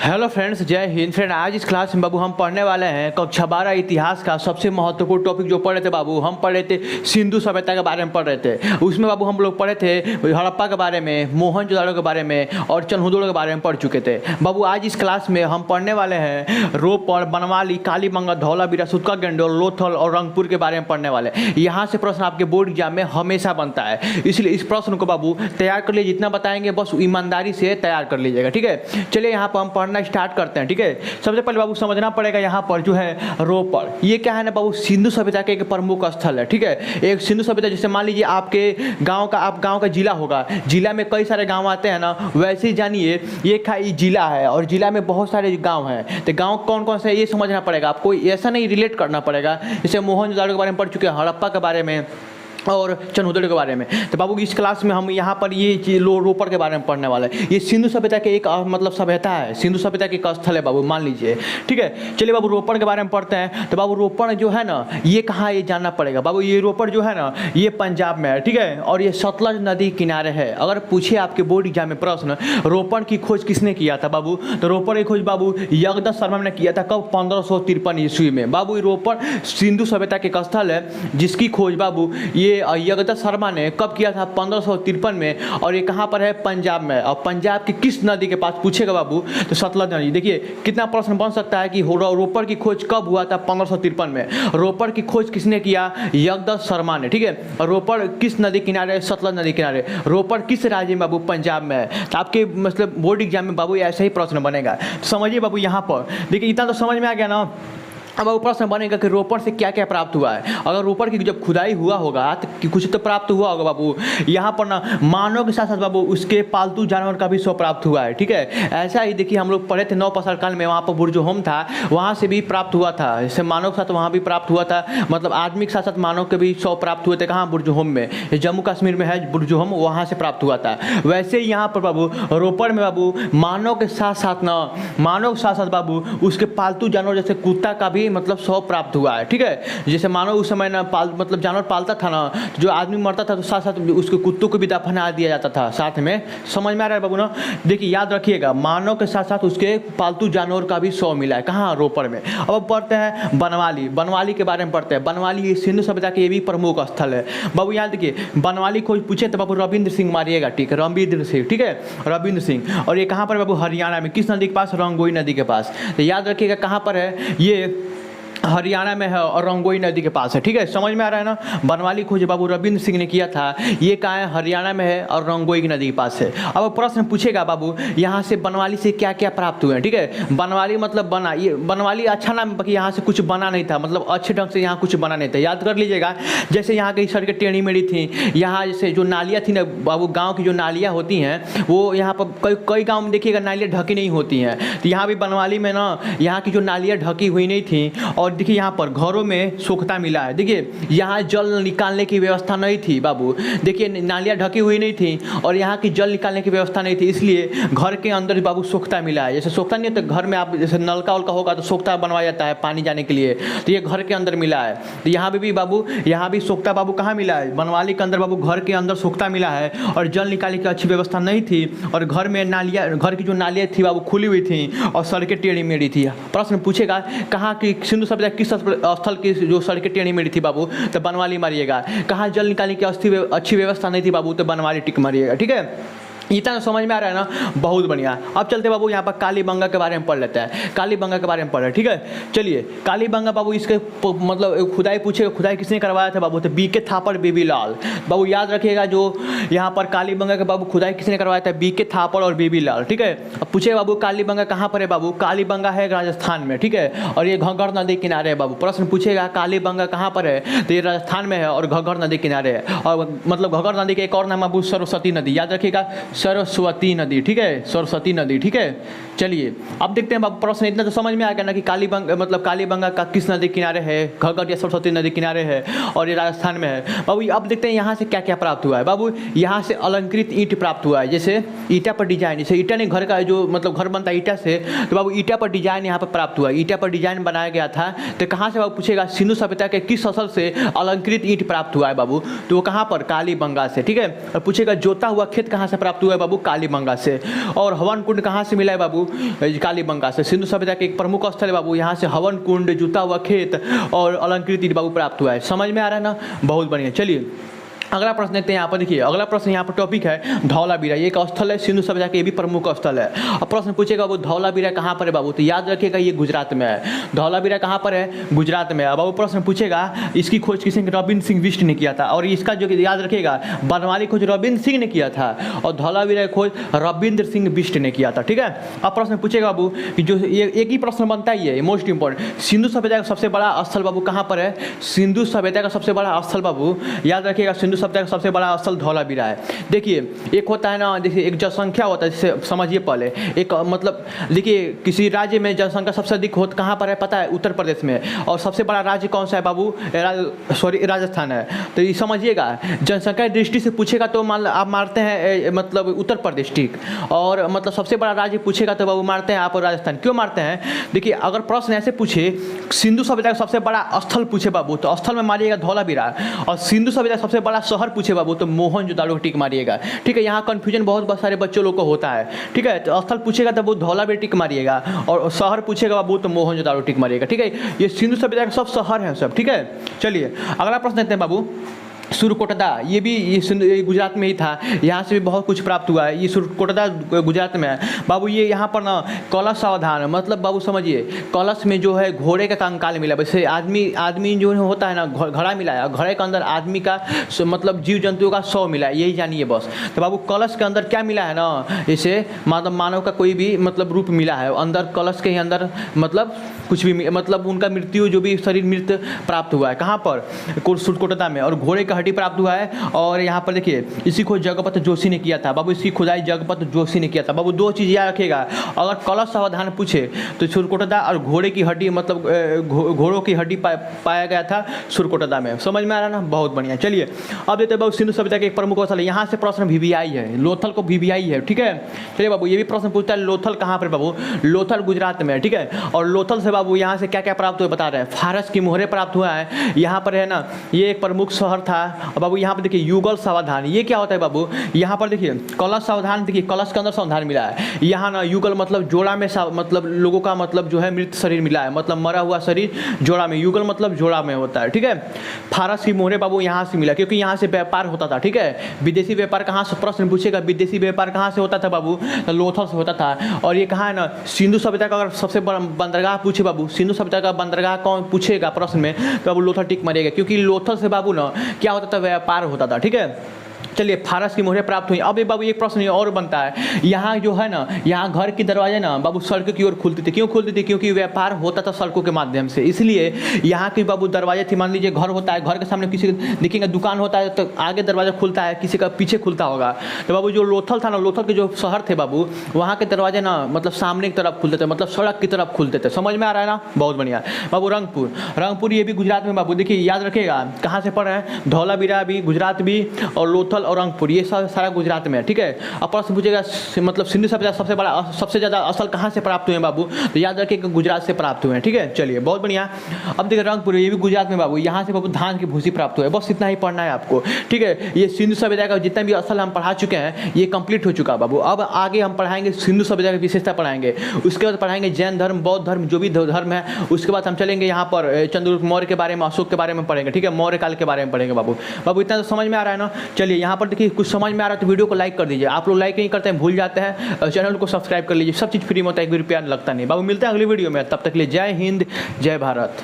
Hello friends, जय Hind. Friend, आज इस क्लास में बाबू हम पढ़ने वाले हैं कक्षा 12 इतिहास का सबसे महत्वपूर्ण टॉपिक जो पढ़ रहे थे बाबू, हम पढ़ रहे थे सिंधु सभ्यता के बारे में पढ़ रहे थे। उसमें बाबू हम लोग पढ़े थे हड़प्पा के बारे में, मोहनजोदड़ो के बारे में और चन्हुदड़ो के बारे में पढ़ चुके थे। बाबू आज इस क्लास में हम पढ़ने वाले हैं रोपड़, बनवाली, कालीबंगा, धौलावीरा, सुतका गेंडोल, लोथल और रंगपुर के बारे में पढ़ने वाले। यहाँ से प्रश्न आपके बोर्ड एग्जाम में हमेशा बनता है, इसलिए इस प्रश्न को बाबू तैयार कर लीजिए। जितना बताएंगे बस ईमानदारी से तैयार कर लीजिएगा, ठीक है। चलिए यहाँ पर हम पढ़ना स्टार्ट करते हैं, ठीक है। सबसे पहले बाबू समझना पड़ेगा यहाँ पर जो है रोपड़, ये क्या है ना बाबू, सिंधु सभ्यता के एक प्रमुख स्थल है, ठीक है। एक सिंधु सभ्यता, जैसे मान लीजिए आपके गांव का जिला होगा, जिला में कई सारे गांव आते हैं ना, वैसे ही जानिए ये जिला है और जिला में बहुत सारे गांव हैं। तो गांव कौन कौन से ये समझना पड़ेगा आपको, ऐसा नहीं रिलेट करना पड़ेगा। जैसे मोहनजोदड़ो के बारे में पढ़ चुके हैं, हड़प्पा के बारे में और चन्हुदड़ो के बारे में। तो बाबू इस क्लास में हम यहाँ पर ये रोपड़ के बारे में पढ़ने वाले हैं। ये सिंधु सभ्यता के एक मतलब सभ्यता है, सिंधु सभ्यता के एक स्थल है बाबू, मान लीजिए, ठीक है। चलिए बाबू रोपड़ के बारे में पढ़ते हैं। तो बाबू रोपड़ जो है ना, ये कहाँ, ये जानना पड़ेगा बाबू। ये रोपड़ जो है ना, ये पंजाब में है, ठीक है। और ये सतलज नदी किनारे है। अगर पूछे आपके बोर्ड एग्जाम में प्रश्न, रोपड़ की खोज किसने किया था बाबू, तो रोपड़ की खोज बाबू जगदत्त शर्मा ने किया था। कब? 1553 ईस्वी में। बाबू रोपड़ सिंधु सभ्यता के एक स्थल है जिसकी खोज बाबू ये जगदत्त शर्मा ने कब किया था? 1553 में। और ये कहाँ पर है? पंजाब में। और पंजाब की किस नदी के पास पूछेगा बाबू, तो सतलज नदी। देखिए कितना प्रश्न बन सकता है कि रोपड़ की खोज कब हुआ था? 1553 में। रोपड़ की खोज किसने किया? जगदत्त शर्मा ने, ठीक है। और रोपड़ किस नदी किनारे? सतलज नदी किनारे। रोपड़ किस राज्य में बाबू? पंजाब में है। तो आपके मतलब बोर्ड एग्जाम में बाबू ऐसा ही प्रश्न बनेगा। समझिए बाबू यहाँ पर, देखिए इतना तो समझ में आ गया ना। अब वो प्रश्न बनेगा कि रोपड़ से क्या क्या प्राप्त हुआ है। अगर रोपड़ की जब खुदाई हुआ होगा तो कुछ तो प्राप्त हुआ होगा बाबू। यहाँ पर ना मानव के साथ साथ बाबू उसके पालतू जानवर का भी शव प्राप्त हुआ है, ठीक है। ऐसा ही देखिए हम लोग पढ़े थे नवपाषाण काल में, वहाँ पर बुर्जुहोम था, वहाँ से भी प्राप्त हुआ था। जैसे मानव के साथ वहाँ भी प्राप्त हुआ था, मतलब आदमी के साथ साथ मानव के भी शव प्राप्त हुए थे। कहाँ? बुर्जुहोम में। जम्मू कश्मीर में है बुर्जुहोम, वहाँ से प्राप्त हुआ था। वैसे ही यहाँ पर बाबू रोपड़ में बाबू मानव के साथ साथ बाबू उसके पालतू जानवर जैसे कुत्ता का भी मतलब शव प्राप्त हुआ है, ठीक है। जैसे मानो उस समय ना मतलब जानवर पालता था ना, जो आदमी मरता था तो साथ साथ उसके कुत्तों को भी दफना दिया जाता था साथ में। समझ में आ रहा है बाबू ना? देखिए याद रखिएगा, मानव के साथ साथ उसके पालतू जानवर का भी शव मिला है। कहाँ? रोपड़ में। अब पढ़ते हैं बनवाली के बारे में पढ़ते हैं। बनवाली सिंधु सभ्यता के ये भी प्रमुख स्थल है बाबू। यहाँ देखिए बनवाली खोज पूछे तो बाबू रविंद्र सिंह मारिएगा, ठीक है। रविंद्र सिंह, ठीक है, रविंद्र सिंह। और ये कहाँ पर बाबू? हरियाणा में। किस नदी के पास? रंगोई नदी के पास। तो याद रखिएगा कहाँ पर है, ये हरियाणा में है और रंगोई नदी के पास है, ठीक है। समझ में आ रहा है ना? बनवाली खोज बाबू रविंद्र सिंह ने किया था। ये कहाँ है? हरियाणा में है और रंगोई की नदी के पास है। अब प्रश्न पूछेगा बाबू यहाँ से बनवाली से क्या क्या प्राप्त हुए हैं, ठीक है। बनवाली मतलब बना, ये बनवाली अच्छा नाम, बाकी यहाँ से कुछ बना नहीं था, मतलब अच्छे ढंग से यहाँ कुछ बना नहीं था। याद कर लीजिएगा, जैसे यहाँ की सड़कें टेढ़ी मेढ़ी थी, यहाँ जैसे जो नालियाँ थी ना बाबू, गाँव की जो नालियाँ होती हैं वो यहाँ पर कई गाँव में देखिएगा नालियाँ ढकी नहीं होती हैं। तो यहाँ भी बनवाली में ना यहाँ की जो नालियाँ ढकी हुई नहीं थी। और देखिए यहाँ पर घरों में सोखता मिला है। देखिए यहाँ जल निकालने की व्यवस्था नहीं थी बाबू। देखिए नालियाँ ढकी हुई नहीं थी और यहाँ की जल निकालने की व्यवस्था नहीं थी, इसलिए घर के अंदर बाबू सोखता मिला है। जैसे सोखता नहीं होता घर में, आप जैसे नलका उलका होगा तो सोखता बनवाया जाता है पानी जाने के लिए, तो ये घर के अंदर मिला है। तो यहाँ भी बाबू, यहाँ भी सोखता बाबू कहाँ मिला है? बनवाली के अंदर बाबू घर के अंदर सोखता मिला है। और जल निकालने की अच्छी व्यवस्था नहीं थी और घर में नालियाँ, घर की जो नालियाँ थी बाबू खुली हुई थी और सड़कें टेढ़ी मेढ़ी थी। प्रश्न पूछेगा कहाँ की सिंधु सभ्यता किस स्थल की जो सड़कें टेढ़ी मेढ़ी थी बाबू, तो बनवाली मारिएगा। कहाँ जल निकालने की अच्छी व्यवस्था नहीं थी बाबू, तो बनवाली टिक मारिएगा, ठीक है। इतना समझ में आ रहा है ना? बहुत बढ़िया। अब चलते बाबू यहाँ पर कालीबंगा के बारे में पढ़ लेते हैं। कालीबंगा के बारे में पढ़ रहे हैं, ठीक है। चलिए कालीबंगा बाबू, इसके मतलब खुदाई पूछेगा, खुदाई किसने करवाया था बाबू, तो बीके थापड़ बेबीलाल। बाबू याद रखिएगा, जो यहाँ पर कालीबंगा के बाबू खुदाई किसने करवाया था? बीके थापड़ और बेबीलाल, ठीक है। अब पूछेगा बाबू कालीबंगा कहाँ पर है बाबू? कालीबंगा है राजस्थान में, ठीक है। और ये घग्गर नदी किनारे है बाबू। प्रश्न पूछेगा कालीबंगा कहाँ पर है, तो ये राजस्थान में है और घग्गर नदी किनारे है। और मतलब घग्गर नदी का एक और नाम बाबू सरस्वती नदी। याद रखिएगा, सरस्वती नदी, ठीक है, सरस्वती नदी, ठीक है। चलिए अब देखते हैं बाबू प्रश्न। इतना तो समझ में आ गया ना कि कालीबंगा मतलब कालीबंगा का किस नदी किनारे है? घग्गर या सरस्वती नदी किनारे है और ये राजस्थान में है बाबू। अब देखते हैं यहाँ से क्या क्या प्राप्त हुआ है बाबू। यहाँ से अलंकृत ईंट प्राप्त हुआ है, जैसे ईटा पर डिजाइन, जैसे ईटा ने घर का जो मतलब घर बनता है ईटा से, तो बाबू ईटा पर डिजाइन यहाँ पर प्राप्त हुआ है। ईटा पर डिजाइन बनाया गया था। तो कहाँ से बाबू पूछेगा? सिंधु सभ्यता के किस स्थल से अलंकृत ईंट प्राप्त हुआ है बाबू, तो वो कहाँ पर? कालीबंगा से, ठीक है। और पूछेगा जोता हुआ खेत कहाँ से प्राप्त हुआ है बाबू? कालीबंगा से। और हवन कुंड कहाँ से मिला है बाबू? कालीबंगा से। सिंधु सभ्यता के एक प्रमुख स्थल है बाबू, यहाँ से हवन कुंड, जुता हुआ खेत और अलंकृत ईंट बाबू प्राप्त हुआ है। समझ में आ रहा है ना, बहुत बढ़िया। चलिए अगला प्रश्न देखते हैं। यहाँ पर देखिए, अगला प्रश्न यहाँ पर टॉपिक है धौलावीरा। ये एक स्थल है सिंधु सभ्यता के, ये भी प्रमुख स्थल है। अब प्रश्न पूछेगा वो धौलावीरा कहाँ पर है बाबू, तो याद रखिएगा ये गुजरात में है। धौलावीरा कहाँ पर है, गुजरात में। अब बाबू प्रश्न पूछेगा इसकी खोज किसने, रविंद्र सिंह बिष्ट ने किया था। और इसका जो याद रखिएगा बनवाली खोज रविंद्र सिंह ने किया था और धौलावीरा खोज रविंद्र सिंह बिष्ट ने किया था, ठीक है। अब प्रश्न पूछेगा बाबू कि जो ये एक ही प्रश्न बनता ही है, मोस्ट इंपॉर्टेंट, सिंधु सभ्यता का सबसे बड़ा स्थल बाबू कहाँ पर है, सिंधु सभ्यता का सबसे बड़ा स्थल बाबू याद रखिएगा, सिंधु सभ्यता का सबसे बड़ा स्थल धौलावीरा है। देखिए एक होता है ना, देखिए एक जनसंख्या होता है, जैसे समझिए पहले एक मतलब देखिए किसी राज्य में जनसंख्या सबसे अधिक होता कहाँ पर है पता है, उत्तर प्रदेश में। और सबसे बड़ा राज्य कौन सा है बाबू, राजस्थान है। तो ये समझिएगा जनसंख्या दृष्टि से पूछेगा तो मान आप मारते हैं मतलब उत्तर प्रदेश, ठीक। और मतलब सबसे बड़ा राज्य पूछेगा तो बाबू मारते हैं आप राजस्थान। क्यों मारते हैं, देखिए अगर प्रश्न ऐसे पूछे सिंधु सभ्यता का सबसे बड़ा स्थल पूछे बाबू तो स्थल में मारिएगा धौलावीरा, और सिंधु सभ्यता सबसे बड़ा शहर पूछे बाबू तो मोहनजोदाड़ो टिक मारिएगा, ठीक है। यहाँ कंफ्यूजन बहुत सारे बच्चों लोग को होता है, ठीक है। तो स्थल पूछेगा तो वो धौलावीरा टिक मारिएगा, और शहर पूछेगा बाबू तो मोहनजोदाड़ो टिक मारिएगा, ठीक है। ये सिंधु सभ्यता का सब शहर है सब, ठीक है। चलिए अगला प्रश्न देखते हैं बाबू, सुरकोटदा, ये भी ये गुजरात में ही था, यहाँ से भी बहुत कुछ प्राप्त हुआ है। ये सुरकोटदा गुजरात में है बाबू। ये यहाँ पर ना कलश सावधान, मतलब बाबू समझिए कलश में जो है घोड़े का कंकाल मिला, वैसे आदमी जो होता है ना घड़ा मिला है, घड़े के अंदर आदमी का मतलब जीव जंतुओं का शव मिला है, यही जानिए बस। तो बाबू कलश के अंदर क्या मिला है ना, जैसे मतलब मानव का कोई भी मतलब रूप मिला है अंदर, कलश के अंदर मतलब कुछ भी मतलब उनका मृत्यु जो भी शरीर मृत प्राप्त हुआ है कहाँ पर, सुरकोटदा में। और घोड़े का हड्डी प्राप्त हुआ है। और यहाँ पर देखिए इसी खोज जगपत जोशी ने किया था बाबू, इसकी खुदाई जगपत जोशी ने किया था बाबू। दो चीज़ याद रखिएगा, अगर कलश सावधान पूछे तो सुरकोटदा और घोड़े की हड्डी मतलब घोड़ों की हड्डी पाया गया था सुरकोटदा में। समझ में आ रहा ना, बहुत बढ़िया। चलिए अब देखते हैं बाबू सिंधु सभ्यता के एक प्रमुख स्थल है, यहाँ से प्रश्न VVI है, लोथल को VVI है, ठीक है। चलिए बाबू ये भी प्रश्न पूछता है लोथल कहाँ पर बाबू, लोथल गुजरात में, ठीक है। और लोथल से बाबू यहाँ से क्या क्या प्राप्त हुआ बता रहे हैं, फारस की मोहरें प्राप्त हुआ है यहाँ पर है ना, ये एक प्रमुख शहर था। बाबू यहाँ पर देखिए युगल सावधान, ये क्या होता है बाबू, यहाँ पर देखिए कलश सावधान, देखिए कलश के अंदर सावधान मिला है। यहाँ ना युगल मतलब जोड़ा में मतलब लोगों का मतलब जो है मृत शरीर मिला है, मतलब मरा हुआ शरीर जोड़ा में, युगल मतलब जोड़ा में होता है, ठीक है। फारस की मोहरें बाबू यहाँ से मिला, क्योंकि यहाँ से व्यापार होता था, ठीक है। विदेशी व्यापार कहाँ से, प्रश्न पूछेगा विदेशी व्यापार कहाँ से होता था बाबू, लोथल से होता था। और ये कहाँ है ना, सिंधु सभ्यता का अगर सबसे बड़ा बंदरगाह पूछे बाबू, सिंधु सभ्यता का बंदरगाह कौन पूछेगा प्रश्न में तो बाबू लोथल टिक मारिएगा, क्योंकि लोथल से बाबू ना क्या होता था, व्यापार होता था, ठीक है। चलिए फारस की मोहरें प्राप्त हुई। अब ये बाबू एक प्रश्न और बनता है, यहाँ जो है ना, यहाँ घर की दरवाजे ना बाबू सड़क की ओर खुलती थी, क्यों खुलती थी, क्योंकि व्यापार होता था सड़कों के माध्यम से, इसलिए यहाँ की बाबू दरवाजे थी। मान लीजिए घर होता है, घर के सामने किसी देखेंगे दुकान होता है तो आगे दरवाजा खुलता है, किसी का पीछे खुलता होगा। तो बाबू जो लोथल था ना, लोथल के जो शहर थे बाबू, वहाँ के दरवाजे ना मतलब सामने की तरफ खुलते थे, मतलब सड़क की तरफ खुलते थे। समझ में आ रहा है ना, बहुत बढ़िया। बाबू रंगपुर ये भी गुजरात में बाबू, देखिए याद रखिएगा कहाँ से पढ़ रहे हैं, धौलावीरा भी गुजरात भी, और लोथल और रंगपुर ये सारा गुजरात में है, ठीक है। अब प्रश्न पूछेगा मतलब सिंधु सभ्यता सबसे ज़्यादा स्थल कहाँ से प्राप्त हुए बाबू, तो याद रखिए गुजरात से प्राप्त हुए हैं, ठीक है। चलिए बहुत बढ़िया। अब देखिए रंगपुर ये भी गुजरात में बाबू, यहाँ से बाबू धान की भूसी प्राप्त हुए। बस इतना ही पढ़ना है आपको, ठीक है। ये सिंधु सभ्यता का जितना भी स्थल हम पढ़ा चुके हैं ये कंप्लीट हो चुका है बाबू। अब आगे हम पढ़ाएंगे सिंधु सभ्यता की विशेषता पढ़ाएंगे, उसके बाद पढ़ाएंगे जैन धर्म, बौद्ध धर्म, जो भी धर्म है। उसके बाद हम चलेंगे यहाँ पर चंद्रगुप्त मौर्य के बारे में, अशोक के बारे में पढ़ेंगे, ठीक है। मौर्य काल के बारे में पढ़ेंगे बाबू। इतना तो समझ में आ रहा है ना। चलिए यहाँ पर देखिए कुछ समझ में आ रहा है तो वीडियो को लाइक कर दीजिए। आप लोग लाइक नहीं करते हैं, भूल जाते हैं, चैनल को सब्सक्राइब कर लीजिए। सब चीज़ फ्री में होता है, 1 भी रुपया लगता नहीं बाबू। मिलते हैं अगली वीडियो में, तब तक के लिए जय हिंद जय भारत।